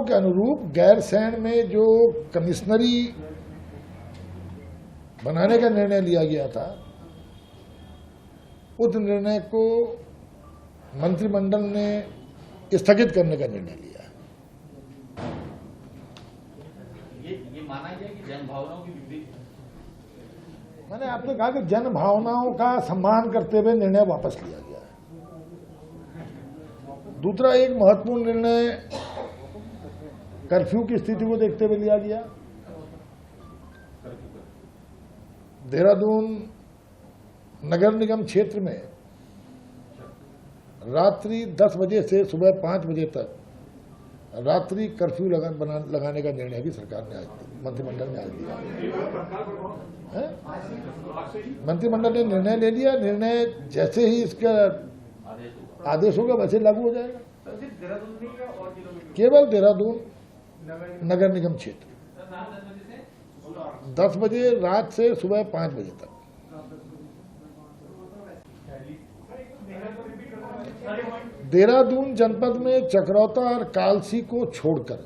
के अनुरूप गैरसैंण में जो कमिश्नरी बनाने का निर्णय लिया गया था, उस निर्णय को मंत्रिमंडल ने स्थगित करने का निर्णय लिया। ये माना गया कि जन भावनाओं की विपरीत। मैंने आपने कहा कि जन भावनाओं का सम्मान करते हुए निर्णय वापस लिया गया है। दूसरा एक महत्वपूर्ण निर्णय कर्फ्यू की स्थिति को देखते हुए लिया गया। देहरादून नगर निगम क्षेत्र में रात्रि 10 बजे से सुबह 5 बजे तक रात्रि कर्फ्यू लगाने का निर्णय भी सरकार ने आज मंत्रिमंडल ने आज लिया है। मंत्रिमंडल ने निर्णय ले लिया। निर्णय जैसे ही इसका आदेश होगा वैसे लागू हो जाएगा। केवल देहरादून नगर निगम क्षेत्र 10 बजे रात से सुबह 5 बजे तक। देहरादून जनपद में चकरौता और कालसी को छोड़कर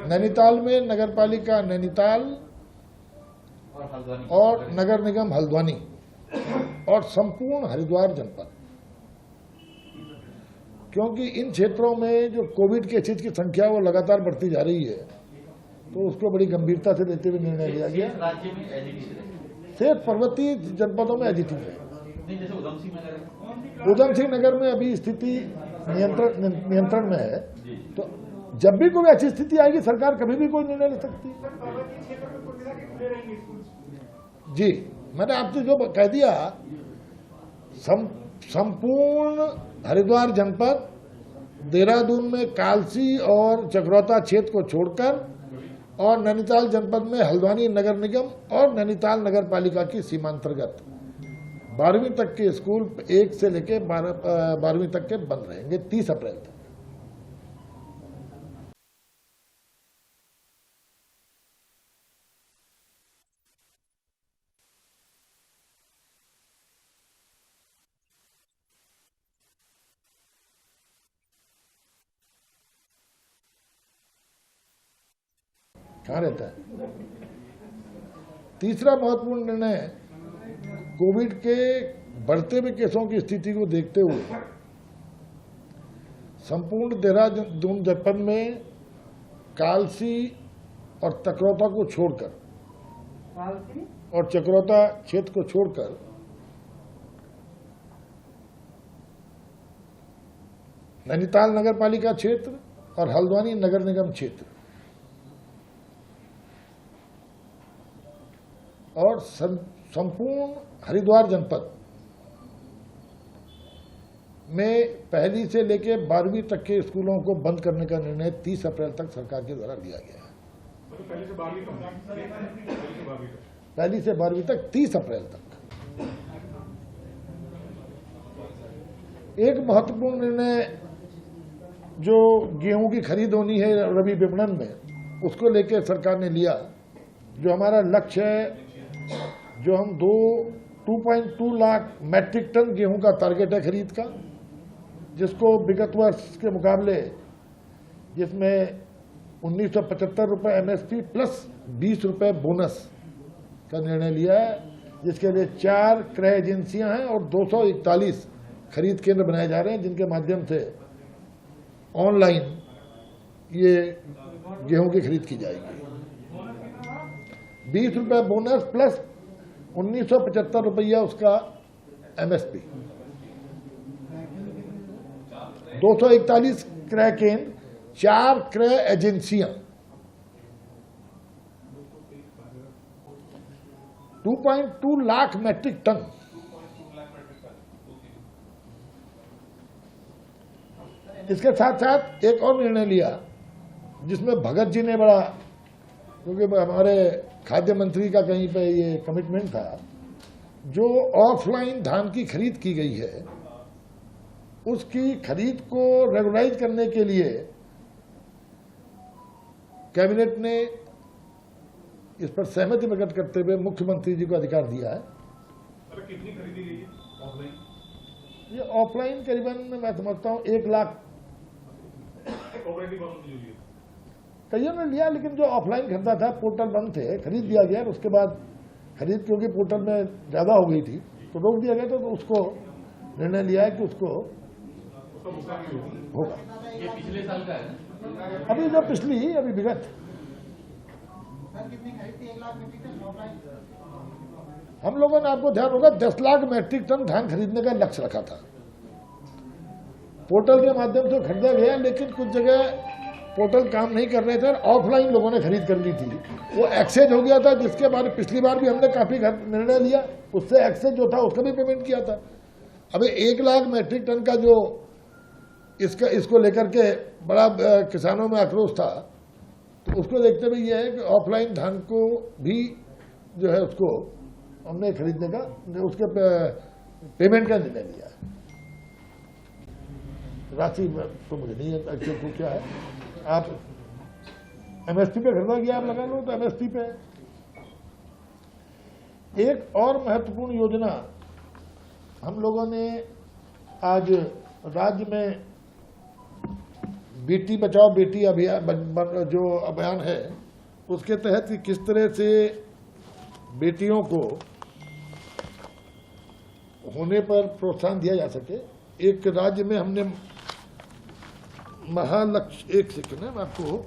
नैनीताल में नगरपालिका नैनीताल और नगर निगम हल्द्वानी और संपूर्ण हरिद्वार जनपद, क्योंकि इन क्षेत्रों में जो कोविड के केसेज की संख्या वो लगातार बढ़ती जा रही है, तो उसको बड़ी गंभीरता से लेते हुए निर्णय लिया गया। सिर्फ पर्वतीय जनपदों में एजिटिव है। उधम सिंह नगर में अभी स्थिति नियंत्रण में है, तो जब भी कोई अच्छी स्थिति आएगी सरकार कभी भी कोई निर्णय ले सकती है। जी, मैंने आपसे जो कह दिया, संपूर्ण हरिद्वार जनपद देहरादून में कालसी और चकरौता क्षेत्र को छोड़कर और नैनीताल जनपद में हल्द्वानी नगर निगम और नैनीताल नगर पालिका की सीमांतर्गत 12वीं तक के स्कूल 1 से लेकर 12वीं तक के बंद रहेंगे 30 अप्रैल तक। कहाँ रहता है? तीसरा महत्वपूर्ण निर्णय, कोविड के बढ़ते हुए केसों की स्थिति को देखते हुए संपूर्ण देहरादून जनपद में कालसी और चकरौता को छोड़कर और चकरौता क्षेत्र को छोड़कर नैनीताल नगर पालिका क्षेत्र और हल्द्वानी नगर निगम क्षेत्र और संपूर्ण हरिद्वार जनपद में 1 से लेकर 12वीं तक के स्कूलों को बंद करने का निर्णय 30 अप्रैल तक सरकार के द्वारा लिया गया है। पहली से 12वीं तक 30 अप्रैल तक। एक महत्वपूर्ण निर्णय जो गेहूं की खरीद होनी है रबी विपणन में, उसको लेकर सरकार ने लिया। जो हमारा लक्ष्य है, जो हम 2.2 लाख मैट्रिक टन गेहूं का टारगेट है खरीद का, जिसको विगत वर्ष के मुकाबले, जिसमें 1975 रुपये एमएसपी प्लस 20 रुपये बोनस का निर्णय लिया है, जिसके लिए 4 क्रय एजेंसियां हैं और 241 खरीद केंद्र बनाए जा रहे हैं, जिनके माध्यम से ऑनलाइन ये गेहूं की खरीद की जाएगी। 20 रुपये बोनस प्लस 1975 रुपया उसका एमएसपी, 241 क्रय केंद्र, 4 क्रय एजेंसियां, 2.2 लाख मैट्रिक टन। इसके साथ साथ एक और निर्णय लिया, जिसमें भगत जी ने बड़ा, क्योंकि हमारे खाद्य मंत्री का कहीं पे ये कमिटमेंट था, जो ऑफलाइन धान की खरीद की गई है उसकी खरीद को रेगुलाइज करने के लिए कैबिनेट ने इस पर सहमति प्रकट करते हुए मुख्यमंत्री जी को अधिकार दिया है। कितनी खरीदी गई है ऑफलाइन? ये ऑफलाइन करीबन मैं समझता हूँ 1 लाख कईयों ने लिया, लेकिन जो ऑफलाइन खरीदा था पोर्टल बंद थे, खरीद दिया गया। उसके बाद खरीद क्योंकि पोर्टल में ज़्यादा हो गई थी तो रोक दिया गया, तो उसको निर्णय लिया है कि उसको होगा। ये पिछले साल का है ना? अभी जो पिछली अभी विगत हम लोगों ने, आपको ध्यान होगा, 10 लाख मैट्रिक टन धान खरीदने का लक्ष्य रखा था। पोर्टल के माध्यम से खरीदा गया, लेकिन कुछ जगह पोर्टल काम नहीं कर रहे थे और ऑफलाइन लोगों ने खरीद कर ली थी। वो एक्सेज हो गया था, जिसके बारे में पिछली बार भी हमने काफी निर्णय लिया, उससे एक्सेज जो था उसका भी पेमेंट किया था। अभी 1 लाख मैट्रिक टन का जो इसको लेकर के बड़ा किसानों में आक्रोश था, तो उसको देखते हुए यह है कि ऑफलाइन धान को भी जो है उसको हमने खरीदने का, उसके पेमेंट का निर्णय लिया है। राशि तो मुझे नहीं है एक्चुअली क्या है, आप एमएसपी पे खरीदा गया, आप लगा लो तो एमएसपी पे। एक और महत्वपूर्ण योजना हम लोगों ने आज राज्य में बेटी बचाओ बेटी अभियान जो अभियान है, उसके तहत किस तरह से बेटियों को होने पर प्रोत्साहन दिया जा सके। एक राज्य में हमने महालक्ष्मी, एक सेकंड है, मैं आपको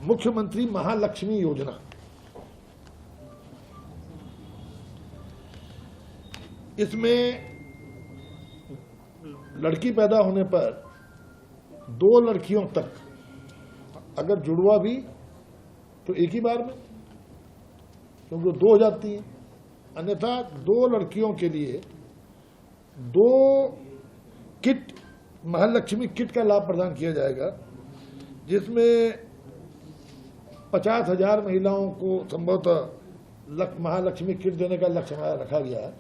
मुख्यमंत्री महालक्ष्मी योजना, इसमें लड़की पैदा होने पर 2 लड़कियों तक, अगर जुड़वा भी तो एक ही बार में, क्योंकि 2 हो जाती हैं, अन्यथा 2 लड़कियों के लिए 2 किट, महालक्ष्मी किट का लाभ प्रदान किया जाएगा, जिसमें 50,000 महिलाओं को संभवतः महालक्ष्मी किट देने का लक्ष्य रखा गया है,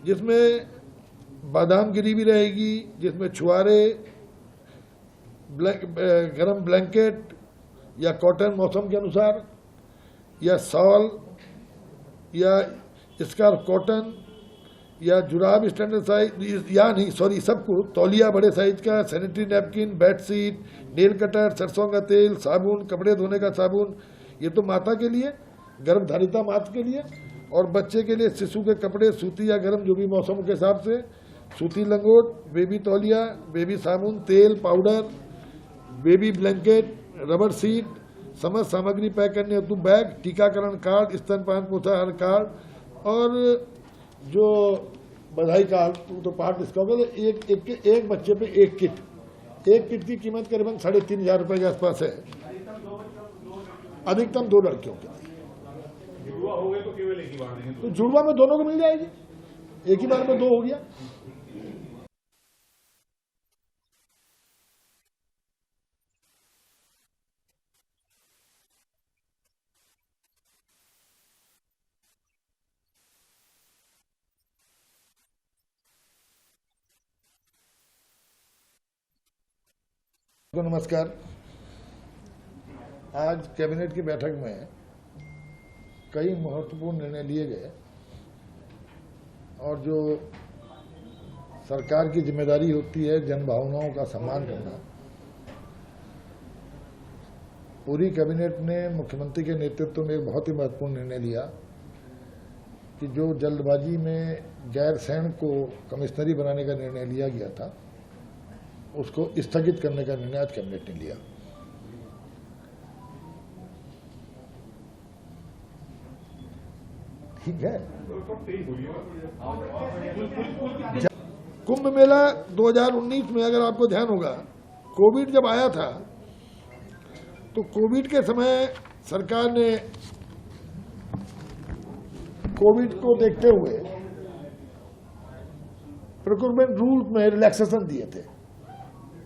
जिसमें बादाम गिरी भी रहेगी, जिसमें छुआरे, गरम ब्लैंकेट या कॉटन मौसम के अनुसार, या शॉल या स्कार्फ कॉटन, या जुराब स्टैंडर्ड साइज, या नहीं सॉरी सबको, तौलिया बड़े साइज का, sanitary napkin, bedsheet, nail cutter, सरसों का तेल, साबुन, कपड़े धोने का साबुन, ये तो माता के लिए, गर्भधारिता माता के लिए, और बच्चे के लिए शिशु के कपड़े, सूती या गर्म जो भी मौसम के हिसाब से, सूती लंगोट, बेबी तौलिया, बेबी साबुन, तेल, powder, baby blanket, rubber seat, समस्त सामग्री पैक करने हेतु बैग, टीकाकरण कार्ड, स्तनपान पोषाहार कार्ड, और जो बधाई कार्ड तो पार्ट इसका होगा। एक बच्चे पे एक किट की कीमत करीबन 3,500 रुपए के आसपास है, अधिकतम 2 लड़कियों के लिए। जुड़वा हो गए तो केवल एक ही बार देंगे, तो जुड़वा में दोनों को मिल जाएगी, एक ही बार में 2 हो गया। नमस्कार। आज कैबिनेट की बैठक में कई महत्वपूर्ण निर्णय लिए गए, और जो सरकार की जिम्मेदारी होती है जन भावनाओं का सम्मान करना, पूरी कैबिनेट ने मुख्यमंत्री के नेतृत्व में एक बहुत ही महत्वपूर्ण निर्णय लिया कि जो जल्दबाजी में गैरसैंण को कमिश्नरी बनाने का निर्णय लिया गया था, उसको स्थगित करने का निर्णय आज कैबिनेट ने लिया। ठीक है। कुंभ मेला 2019 में अगर आपको ध्यान होगा, कोविड जब आया था तो कोविड के समय सरकार ने कोविड को देखते हुए प्रोक्योरमेंट रूल में रिलैक्सेशन दिए थे,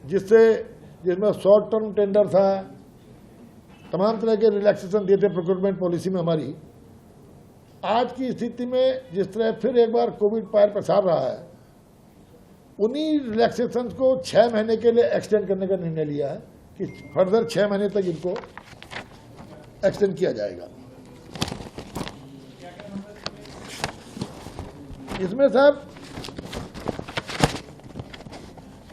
जिसमें शॉर्ट टर्म टेंडर था, तमाम तरह के रिलैक्सेशन दिए थे प्रोक्योरमेंट पॉलिसी में हमारी। आज की स्थिति में जिस तरह फिर एक बार कोविड पैर पसार रहा है, उन्हीं रिलैक्सेशन को 6 महीने के लिए एक्सटेंड करने का निर्णय लिया है कि फर्दर 6 महीने तक इनको एक्सटेंड किया जाएगा। इसमें साहब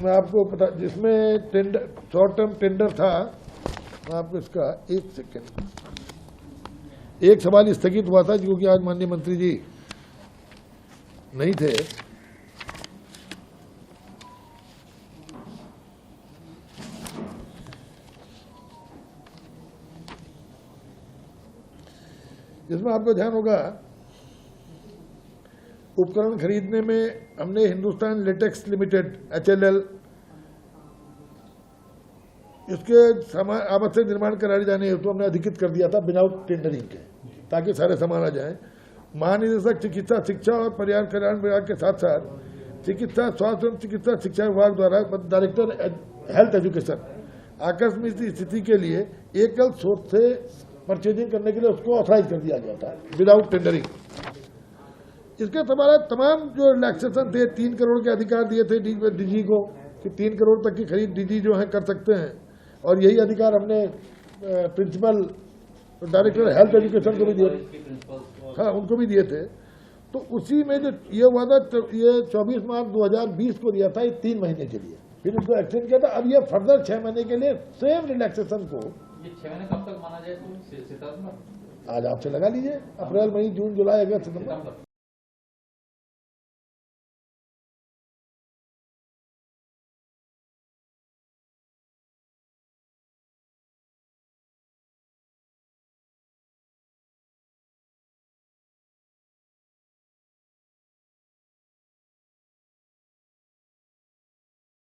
मैं आपको पता, जिसमें टेंडर शॉर्ट टर्म टेंडर था, मैं आपको इसका एक सेकेंड, एक सवाल स्थगित हुआ था क्योंकि आज माननीय मंत्री जी नहीं थे। जिसमें आपको ध्यान होगा, उपकरण खरीदने में हमने हिंदुस्तान लेटेक्स लिमिटेड HLL इसके आवश्यक निर्माण कराए जाने हेतु हमने अधिकृत कर दिया था विदाउट टेंडरिंग के, ताकि सारे सामान आ जाए। महानिदेशक चिकित्सा शिक्षा और परिवार कल्याण विभाग के साथ साथ चिकित्सा स्वास्थ्य एवं चिकित्सा शिक्षा विभाग द्वारा डायरेक्टर हेल्थ एजुकेशन आकस्मिक स्थिति के लिए एकल सोर्स से परचेजिंग करने के लिए उसको ऑथराइज कर दिया गया था विदाउट टेंडरिंग। इसके तमाम जो रिलैक्सेशन थे, 3 करोड़ के अधिकार दिए थे डीजी को कि 3 करोड़ तक की खरीद डीजी जो है कर सकते हैं, और यही अधिकार हमने प्रिंसिपल डायरेक्टर हेल्थ एजुकेशन को भी दिए, हाँ उनको भी दिए थे। तो उसी में जो ये हुआ था, ये 24 मार्च 2020 को दिया था, ये 3 महीने के लिए, फिर उसको एक्सटेंड किया था। अब ये फर्दर 6 महीने के लिए सेम रिलैक्सेशन को, ये 6 महीने कब तक माना जाए? तो सितंबर, आज आपसे लगा लीजिए, अप्रैल मई जून जुलाई अगस्त सितंबर।